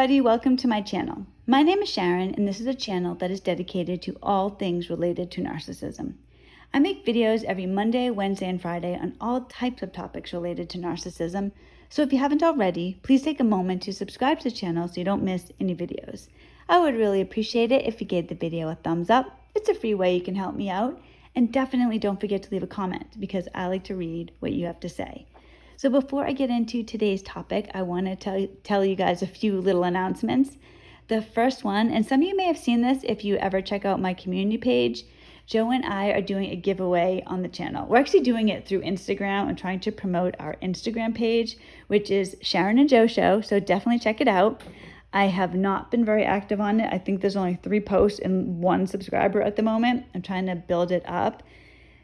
everybody, welcome to my channel. My name is Sharon and this is a channel that is dedicated to all things related to narcissism. I make videos every Monday, Wednesday, and Friday on all types of topics related to narcissism, so if you haven't already, please take a moment to subscribe to the channel so you don't miss any videos. I would really appreciate it if you gave the video a thumbs up. It's a free way you can help me out, and definitely don't forget to leave a comment because I like to read what you have to say. So before I get into today's topic, I want to tell you guys a few little announcements. The first one, and some of you may have seen this if you ever check out my community page, Joe and I are doing a giveaway on the channel. We're actually doing it through Instagram and trying to promote our Instagram page, which is Sharon and Joe Show, so definitely check it out. I have not been very active on it. I think there's only 3 posts and 1 subscriber at the moment. I'm trying to build it up.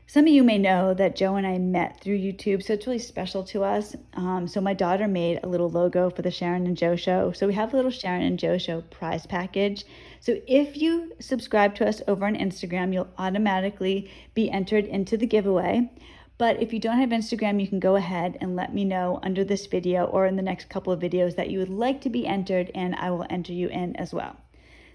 Some of you may know that Joe and I met through YouTube, so it's really special to us. So my daughter made a little logo for the Sharon and Joe Show. So we have a little Sharon and Joe Show prize package. So if you subscribe to us over on Instagram, you'll automatically be entered into the giveaway. But if you don't have Instagram, you can go ahead and let me know under this video or in the next couple of videos that you would like to be entered, and I will enter you in as well.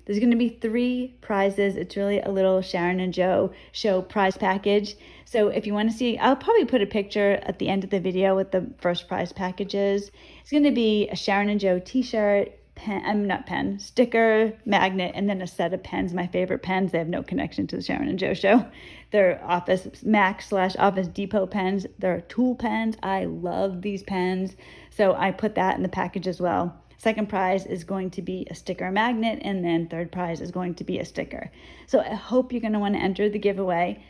There's going to be 3 prizes. It's really a little Sharon and Joe Show prize package. So if you want to see, I'll probably put a picture at the end of the video with the first prize packages. It's going to be a Sharon and Joe t-shirt, sticker, magnet, and then a set of pens, my favorite pens. They have no connection to the Sharon and Joe Show. They're Office Max/Office Depot pens. They're tool pens. I love these pens. So I put that in the package as well. Second prize is going to be a sticker magnet, and then third prize is going to be a sticker. So I hope you're going to want to enter the giveaway.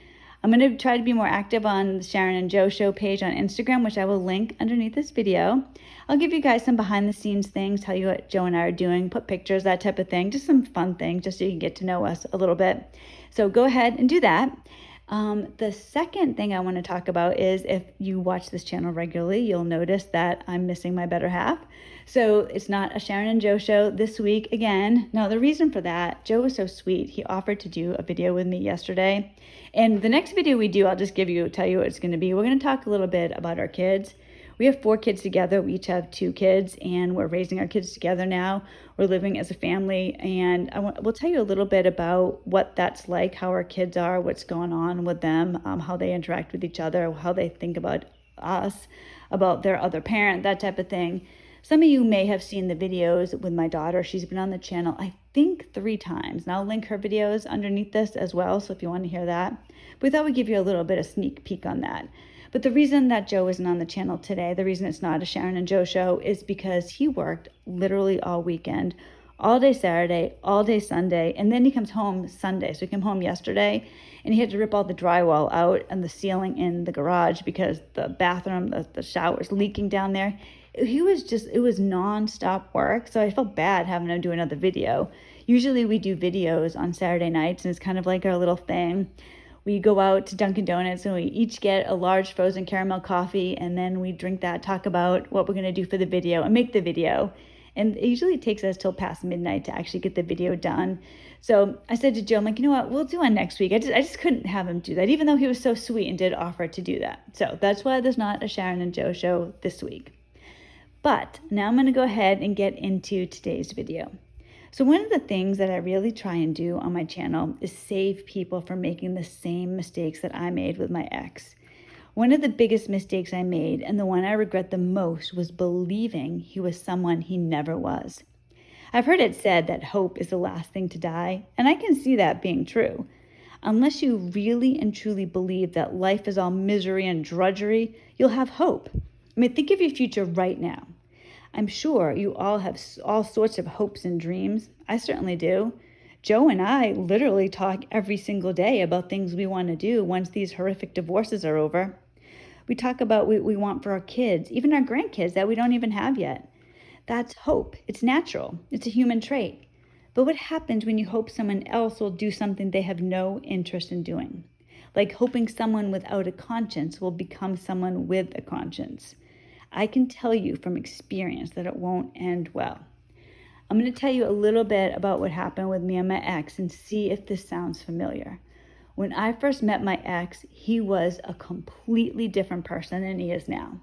I'm going to try to be more active on the Sharon and Joe Show page on Instagram, which I will link underneath this video. I'll give you guys some behind the scenes things, tell you what Joe and I are doing, put pictures, that type of thing, just some fun things, just so you can get to know us a little bit. So go ahead and do that. The second thing I want to talk about is, if you watch this channel regularly, you'll notice that I'm missing my better half. So it's not a Sharon and Joe Show this week again. Now the reason for that, Joe was so sweet. He offered to do a video with me yesterday. And the next video we do, I'll just tell you what it's going to be. We're going to talk a little bit about our kids. We have 4 kids together. We each have 2 kids, and we're raising our kids together now. We're living as a family, and we'll tell you a little bit about what that's like, how our kids are, what's going on with them, how they interact with each other, how they think about us, about their other parent, that type of thing. Some of you may have seen the videos with my daughter. She's been on the channel, I think 3 times. And I'll link her videos underneath this as well, so if you want to hear that. But we thought we'd give you a little bit of sneak peek on that. But the reason that Joe isn't on the channel today, the reason it's not a Sharon and Joe Show, is because he worked literally all weekend, all day Saturday, all day Sunday, and then he comes home Sunday. So he came home yesterday, and he had to rip all the drywall out and the ceiling in the garage because the bathroom, the shower's leaking down there. It was nonstop work, so I felt bad having him do another video. Usually we do videos on Saturday nights, and it's kind of like our little thing. We go out to Dunkin' Donuts and we each get a large frozen caramel coffee, and then we drink that, talk about what we're going to do for the video, and make the video. And it usually takes us till past midnight to actually get the video done. So I said to Joe, I'm like, you know what, we'll do one next week. I just couldn't have him do that, even though he was so sweet and did offer to do that. So that's why there's not a Sharon and Joe Show this week. But now I'm going to go ahead and get into today's video. So one of the things that I really try and do on my channel is save people from making the same mistakes that I made with my ex. One of the biggest mistakes I made, and the one I regret the most, was believing he was someone he never was. I've heard it said that hope is the last thing to die, and I can see that being true. Unless you really and truly believe that life is all misery and drudgery, you'll have hope. I mean, think of your future right now. I'm sure you all have all sorts of hopes and dreams. I certainly do. Joe and I literally talk every single day about things we want to do once these horrific divorces are over. We talk about what we want for our kids, even our grandkids that we don't even have yet. That's hope. It's natural. It's a human trait. But what happens when you hope someone else will do something they have no interest in doing? Like hoping someone without a conscience will become someone with a conscience. I can tell you from experience that it won't end well. I'm going to tell you a little bit about what happened with me and my ex and see if this sounds familiar. When I first met my ex, he was a completely different person than he is now.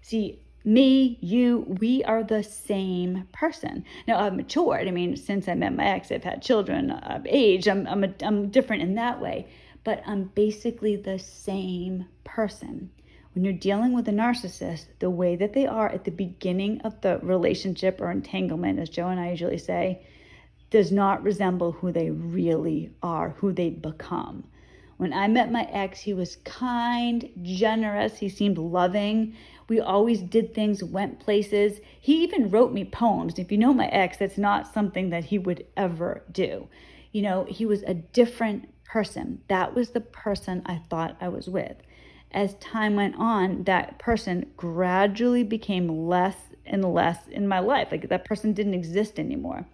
See, Me, you, we are the same person. Now I've matured. I mean, since I met my ex, I've had children, I've aged. I'm different in that way, but I'm basically the same person. When you're dealing with a narcissist, the way that they are at the beginning of the relationship or entanglement, as Joe and I usually say, does not resemble who they really are, who they become. When I met my ex, he was kind, generous, he seemed loving. We always did things, went places. He even wrote me poems. If you know my ex, that's not something that he would ever do. He was a different person. That was the person I thought I was with. As time went on, that person gradually became less and less in my life. Like that person didn't exist anymore.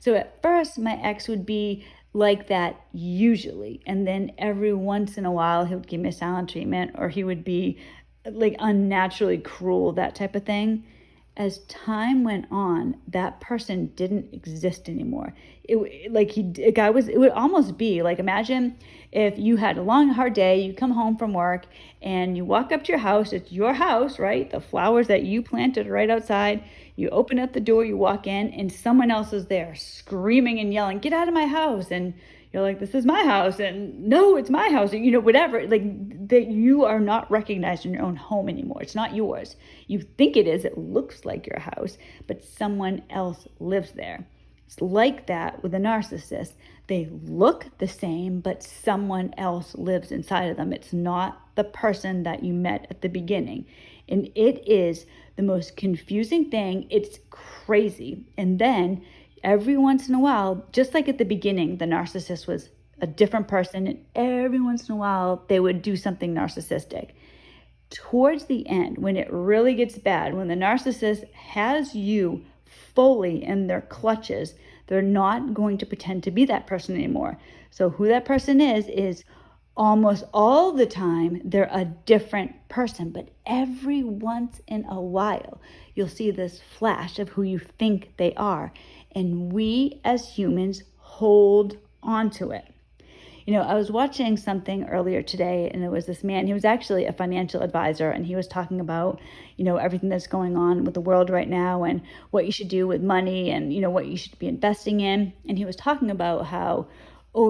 So at first, my ex would be like that usually. And then every once in a while, he would give me a silent treatment, or he would be like unnaturally cruel, that type of thing. As time went on, that person didn't exist anymore. It would almost be like, imagine if you had a long, hard day, you come home from work and you walk up to your house, it's your house, right? The flowers that you planted right outside. You open up the door, you walk in, and someone else is there screaming and yelling, "Get out of my house." And you're like, "This is my house." And no, it's my house. Whatever, like that you are not recognized in your own home anymore. It's not yours. You think it is. It looks like your house, but someone else lives there. It's like that with a narcissist. They look the same, but someone else lives inside of them. It's not the person that you met at the beginning. And it is the most confusing thing. It's crazy. And then every once in a while, just like at the beginning, the narcissist was a different person, and every once in a while they would do something narcissistic. Towards the end, when it really gets bad, when the narcissist has you fully in their clutches, they're not going to pretend to be that person anymore. So who that person is almost all the time they're a different person, but every once in a while you'll see this flash of who you think they are, and we as humans hold on to it. I was watching something earlier today, and it was this man. He was actually a financial advisor, and he was talking about, everything that's going on with the world right now and what you should do with money and, what you should be investing in. And he was talking about how,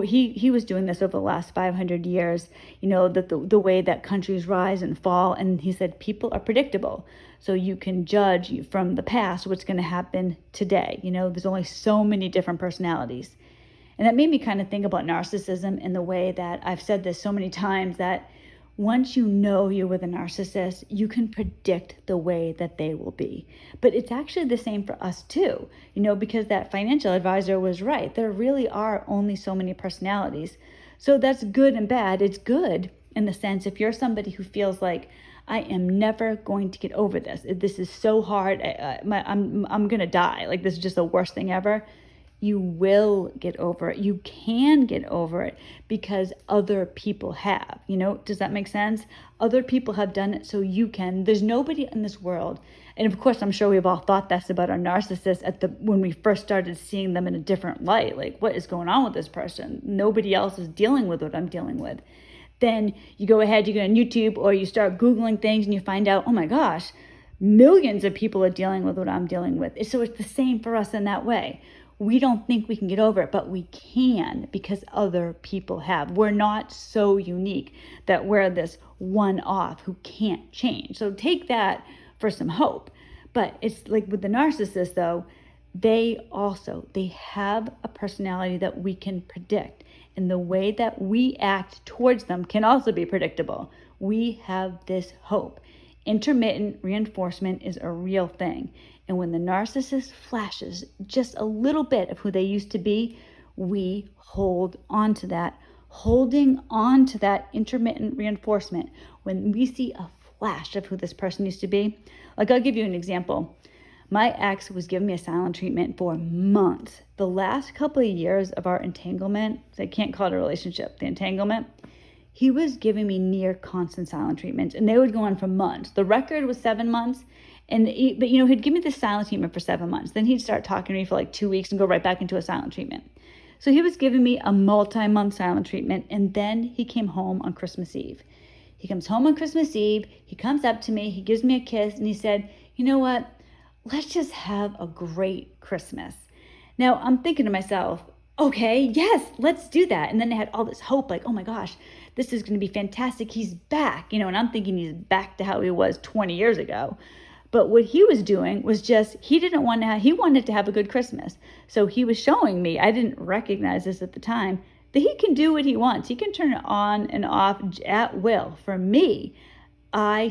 he was doing this over the last 500 years, that the way that countries rise and fall. And he said, people are predictable. So you can judge from the past what's going to happen today. There's only so many different personalities. And that made me kind of think about narcissism in the way that I've said this so many times, that once you know you're with a narcissist, you can predict the way that they will be. But it's actually the same for us too, because that financial advisor was right. There really are only so many personalities. So that's good and bad. It's good in the sense, if you're somebody who feels like, I am never going to get over this. This is so hard. I'm going to die. Like, this is just the worst thing ever. You will get over it. You can get over it because other people have. Does that make sense? Other people have done it, so you can. There's nobody in this world. And of course, I'm sure we've all thought that's about our narcissists when we first started seeing them in a different light. Like, what is going on with this person? Nobody else is dealing with what I'm dealing with. Then you go ahead, you go on YouTube, or you start Googling things and you find out, oh my gosh, millions of people are dealing with what I'm dealing with. So it's the same for us in that way. We don't think we can get over it, but we can, because other people have. We're not so unique that we're this one-off who can't change. So take that for some hope. But it's like with the narcissist, though, they have a personality that we can predict. And the way that we act towards them can also be predictable. We have this hope. Intermittent reinforcement is a real thing. And when the narcissist flashes just a little bit of who they used to be, we hold on to that. Holding on to that intermittent reinforcement, when we see a flash of who this person used to be. Like, I'll give you an example. My ex was giving me a silent treatment for months. The last couple of years of our entanglement, so I can't call it a relationship, the entanglement, he was giving me near constant silent treatments, and they would go on for months. The record was 7 months. But he'd give me this silent treatment for 7 months. Then he'd start talking to me for like 2 weeks and go right back into a silent treatment. So he was giving me a multi-month silent treatment. And then he came home on Christmas Eve. He comes home on Christmas Eve. He comes up to me. He gives me a kiss. And he said, you know what? Let's just have a great Christmas. Now I'm thinking to myself, okay, yes, let's do that. And then I had all this hope, like, oh my gosh, this is going to be fantastic. He's back, and I'm thinking he's back to how he was 20 years ago. But what he was doing was just, he wanted to have a good Christmas. So he was showing me, I didn't recognize this at the time, that he can do what he wants. He can turn it on and off at will. For me, I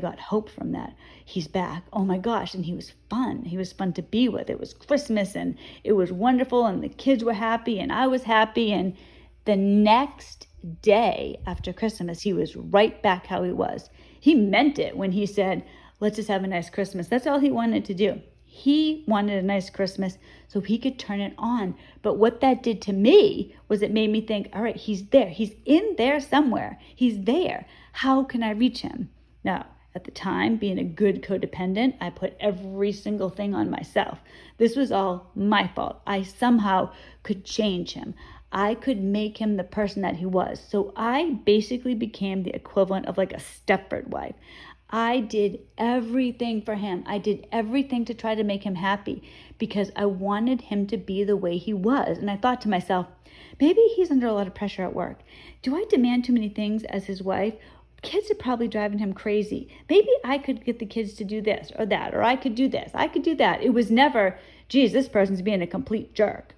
got hope from that. He's back. Oh my gosh. And he was fun. He was fun to be with. It was Christmas and it was wonderful. And the kids were happy and I was happy. And the next day after Christmas, he was right back how he was. He meant it when he said, let's just have a nice Christmas. That's all he wanted to do. He wanted a nice Christmas so he could turn it on. But what that did to me was it made me think, all right, he's there. He's in there somewhere. He's there. How can I reach him? Now, at the time, being a good codependent, I put every single thing on myself. This was all my fault. I somehow could change him. I could make him the person that he was. So I basically became the equivalent of like a Stepford wife. I did everything for him. I did everything to try to make him happy because I wanted him to be the way he was. And I thought to myself, maybe he's under a lot of pressure at work. Do I demand too many things as his wife? Kids are probably driving him crazy. Maybe I could get the kids to do this or that, or I could do this, I could do that. It was never, geez, this person's being a complete jerk.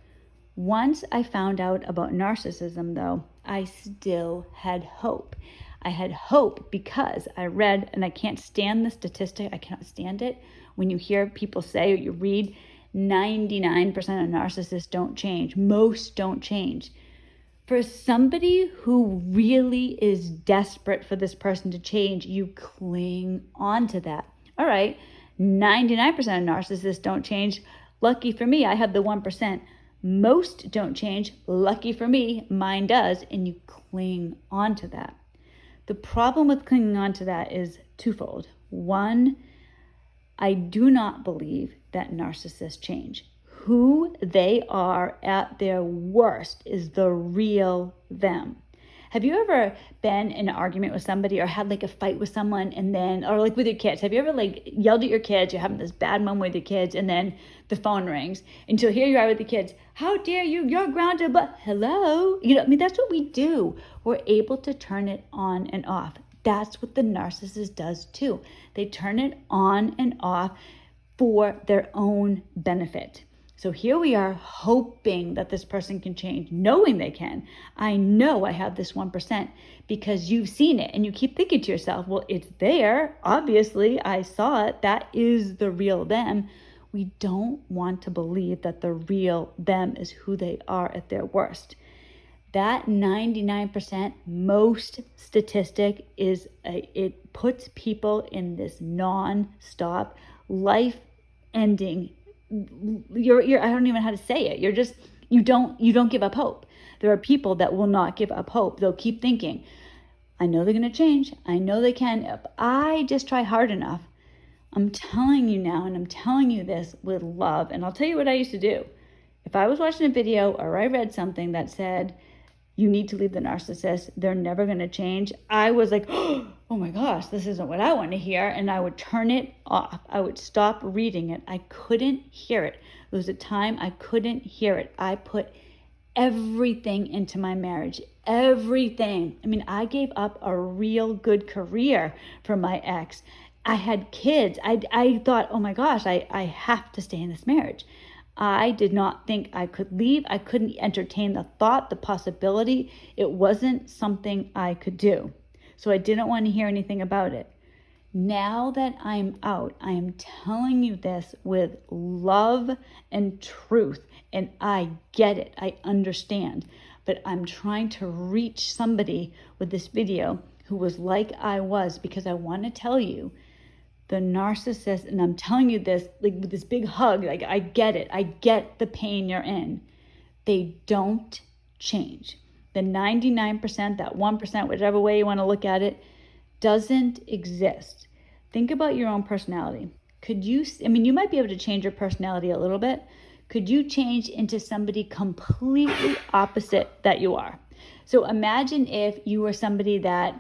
Once I found out about narcissism, though, I still had hope. I had hope because I read, and I can't stand the statistic, I cannot stand it, when you hear people say or you read 99% of narcissists don't change. Most don't change. For somebody who really is desperate for this person to change, you cling on to that. All right, 99% of narcissists don't change. Lucky for me, I have the 1%. Most don't change. Lucky for me, mine does, and you cling on to that. The problem with clinging on to that is twofold. One, I do not believe that narcissists change. Who they are at their worst is the real them. Have you ever been in an argument with somebody or had like a fight with someone and then, or like with your kids, have you ever like yelled at your kids, you're having this bad moment with your kids and then the phone rings and so here you are with the kids, how dare you, you're grounded, but hello, that's what we do. We're able to turn it on and off. That's what the narcissist does too. They turn it on and off for their own benefit. So here we are hoping that this person can change, knowing they can. I know I have this 1% because you've seen it and you keep thinking to yourself, well, it's there. Obviously, I saw it. That is the real them. We don't want to believe that the real them is who they are at their worst. That 99% most statistic is it puts people in this non-stop life-ending. I don't even know how to say it. You don't give up hope. There are people that will not give up hope. They'll keep thinking, I know they're going to change. I know they can. If I just try hard enough. I'm telling you now, and I'm telling you this with love. And I'll tell you what I used to do. If I was watching a video or I read something that said, you need to leave the narcissist, they're never going to change, I was like, oh my gosh, this isn't what I want to hear. And I would turn it off. I would stop reading it. I couldn't hear it. There was a time I couldn't hear it. I put everything into my marriage. Everything. I mean, I gave up a real good career for my ex. I had kids. I thought, oh my gosh, I have to stay in this marriage. I did not think I could leave. I couldn't entertain the thought, the possibility. It wasn't something I could do. So I didn't want to hear anything about it. Now that I'm out, I am telling you this with love and truth. And I get it. I understand. But I'm trying to reach somebody with this video who was like I was, because I want to tell you, the narcissist, and I'm telling you this like with this big hug, like I get it. I get the pain you're in. They don't change. The 99%, that 1%, whichever way you want to look at it, doesn't exist. Think about your own personality. You might be able to change your personality a little bit. Could you change into somebody completely opposite that you are? So imagine if you were somebody that,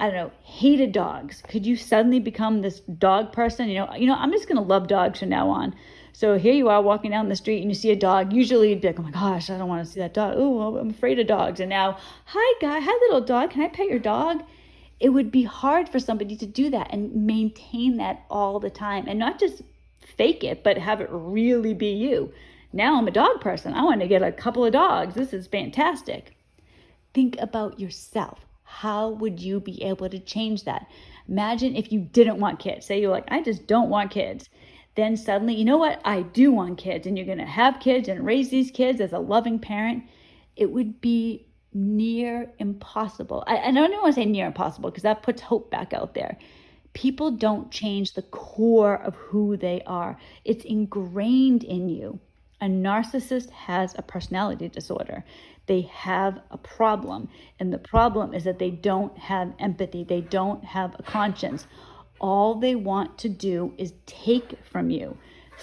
I don't know, hated dogs. Could you suddenly become this dog person? I'm just going to love dogs from now on. So here you are walking down the street and you see a dog. Usually you'd be like, oh my gosh, I don't want to see that dog. Oh, I'm afraid of dogs. And now, hi guy, hi little dog. Can I pet your dog? It would be hard for somebody to do that and maintain that all the time and not just fake it, but have it really be you. Now I'm a dog person. I want to get a couple of dogs. This is fantastic. Think about yourself. How would you be able to change that? Imagine if you didn't want kids. Say you're like, I just don't want kids. Then suddenly, you know what? I do want kids. And you're going to have kids and raise these kids as a loving parent. It would be near impossible. I don't even want to say near impossible because that puts hope back out there. People don't change the core of who they are. It's ingrained in you. A narcissist has a personality disorder. They have a problem. And the problem is that they don't have empathy. They don't have a conscience. All they want to do is take from you.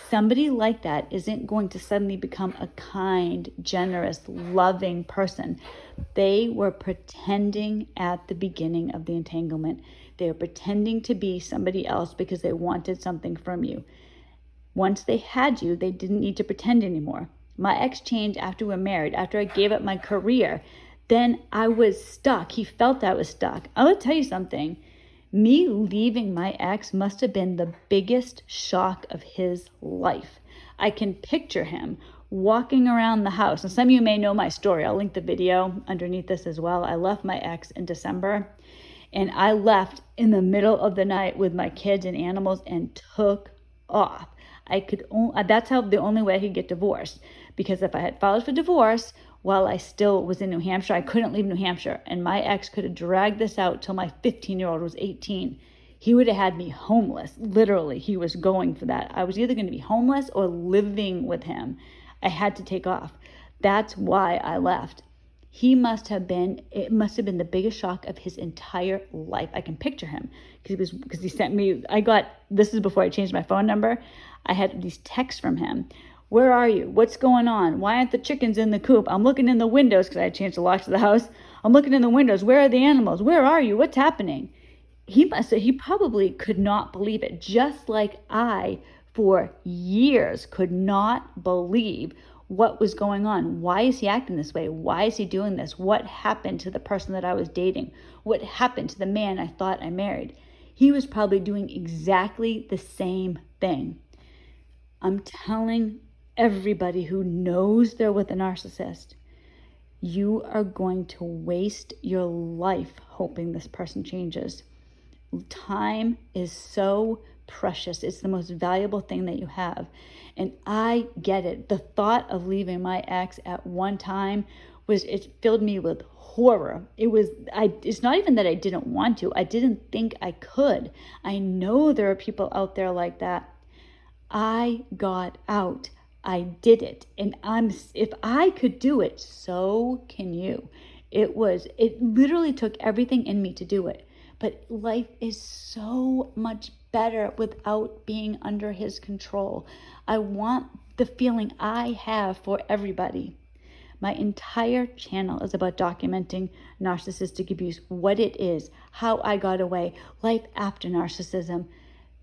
Somebody like that isn't going to suddenly become a kind, generous, loving person. They were pretending at the beginning of the entanglement. They were pretending to be somebody else because they wanted something from you. Once they had you, they didn't need to pretend anymore. My ex changed after we were married, after I gave up my career. Then I was stuck. He felt I was stuck. I will tell you something. Me leaving my ex must have been the biggest shock of his life. I can picture him walking around the house. And some of you may know my story. I'll link the video underneath this as well. I left my ex in December, and I left in the middle of the night with my kids and animals and took off. That's how the only way I could get divorced. Because if I had filed for divorce while I still was in New Hampshire, I couldn't leave New Hampshire. And my ex could have dragged this out till my 15-year-old was 18. He would have had me homeless. Literally, he was going for that. I was either going to be homeless or living with him. I had to take off. That's why I left. It must have been the biggest shock of his entire life. I can picture him because he sent me, this is before I changed my phone number. I had these texts from him. Where are you? What's going on? Why aren't the chickens in the coop? I'm looking in the windows because I had changed the locks of the house. I'm looking in the windows. Where are the animals? Where are you? What's happening? He probably could not believe it, just like I, for years, could not believe what was going on. Why is he acting this way? Why is he doing this? What happened to the person that I was dating? What happened to the man I thought I married? He was probably doing exactly the same thing. I'm telling everybody who knows they're with a narcissist, you are going to waste your life hoping this person changes. Time is so precious. It's the most valuable thing that you have. And I get it. The thought of leaving my ex at one time it filled me with horror. It's not even that I didn't want to. I didn't think I could. I know there are people out there like that. I got out. I did it. And if I could do it, so can you. It literally took everything in me to do it. But life is so much better without being under his control. I want the feeling I have for everybody. My entire channel is about documenting narcissistic abuse, what it is, how I got away, life after narcissism.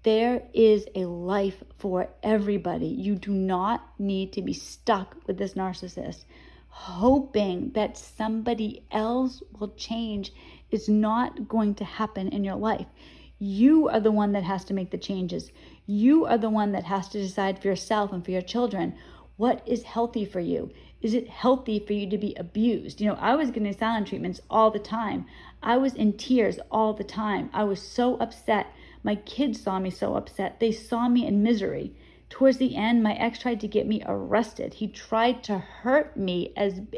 There is a life for everybody. You do not need to be stuck with this narcissist. Hoping that somebody else will change is not going to happen in your life. You are the one that has to make the changes. You are the one that has to decide for yourself and for your children what is healthy for you. Is it healthy for you to be abused? I was getting silent treatments all the time. I was in tears all the time. I was so upset. My kids saw me so upset. They saw me in misery. Towards the end, my ex tried to get me arrested. He tried to hurt me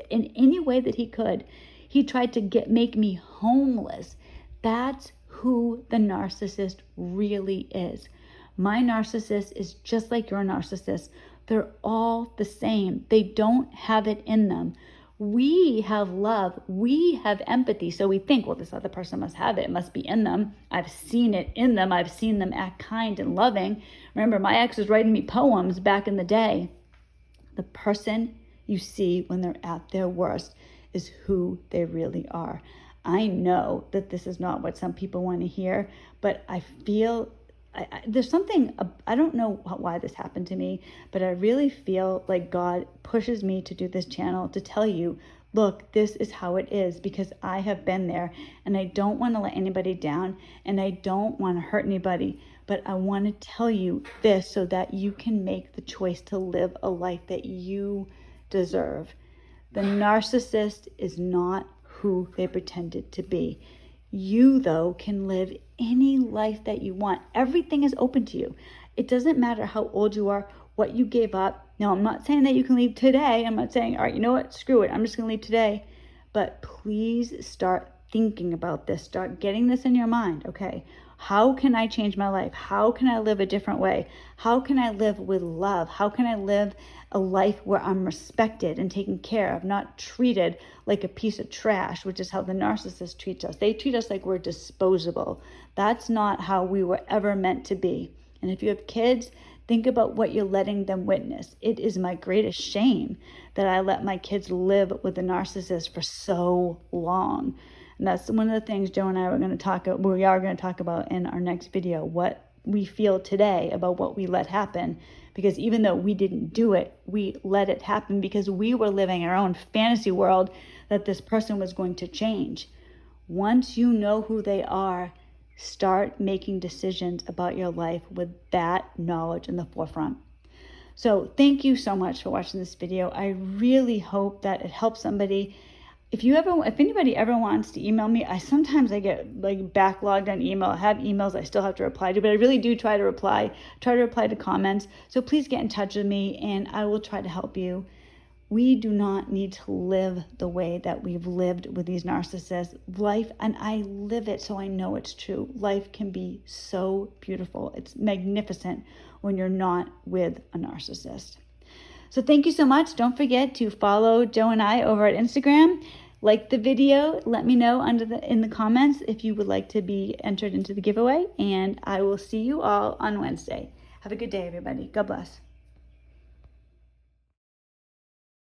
in any way that he could. He tried to make me homeless. That's who the narcissist really is. My narcissist is just like your narcissist. They're all the same. They don't have it in them. We have love. We have empathy. So we think, well, this other person must have it. It must be in them. I've seen it in them. I've seen them act kind and loving. Remember, my ex was writing me poems back in the day. The person you see when they're at their worst is who they really are. I know that this is not what some people want to hear, but I feel there's something, I don't know why this happened to me, but I really feel like God pushes me to do this channel to tell you, look, this is how it is, because I have been there and I don't want to let anybody down and I don't want to hurt anybody, but I want to tell you this so that you can make the choice to live a life that you deserve. The narcissist is not who they pretended to be. You, though, can live any life that you want. Everything is open to you. It doesn't matter how old you are, what you gave up. Now, I'm not saying that you can leave today. I'm not saying, all right, you know what, screw it, I'm just going to leave today. But please start thinking about this. Start getting this in your mind, okay? How can I change my life? How can I live a different way? How can I live with love? How can I live a life where I'm respected and taken care of, not treated like a piece of trash, which is how the narcissist treats us. They treat us like we're disposable. That's not how we were ever meant to be. And if you have kids, think about what you're letting them witness. It is my greatest shame that I let my kids live with a narcissist for so long. And that's one of the things Joe and I are going to talk about in our next video, what we feel today about what we let happen. Because even though we didn't do it, we let it happen because we were living our own fantasy world that this person was going to change. Once you know who they are, start making decisions about your life with that knowledge in the forefront. So thank you so much for watching this video. I really hope that it helps somebody. If anybody ever wants to email me, I get like backlogged on email. I have emails I still have to reply to, but I really do try to reply to comments. So please get in touch with me and I will try to help you. We do not need to live the way that we've lived with these narcissists. Life, and I live it, so I know it's true. Life can be so beautiful. It's magnificent when you're not with a narcissist. So thank you so much. Don't forget to follow Joe and I over at Instagram. Like the video. Let me know in the comments if you would like to be entered into the giveaway. And I will see you all on Wednesday. Have a good day, everybody. God bless.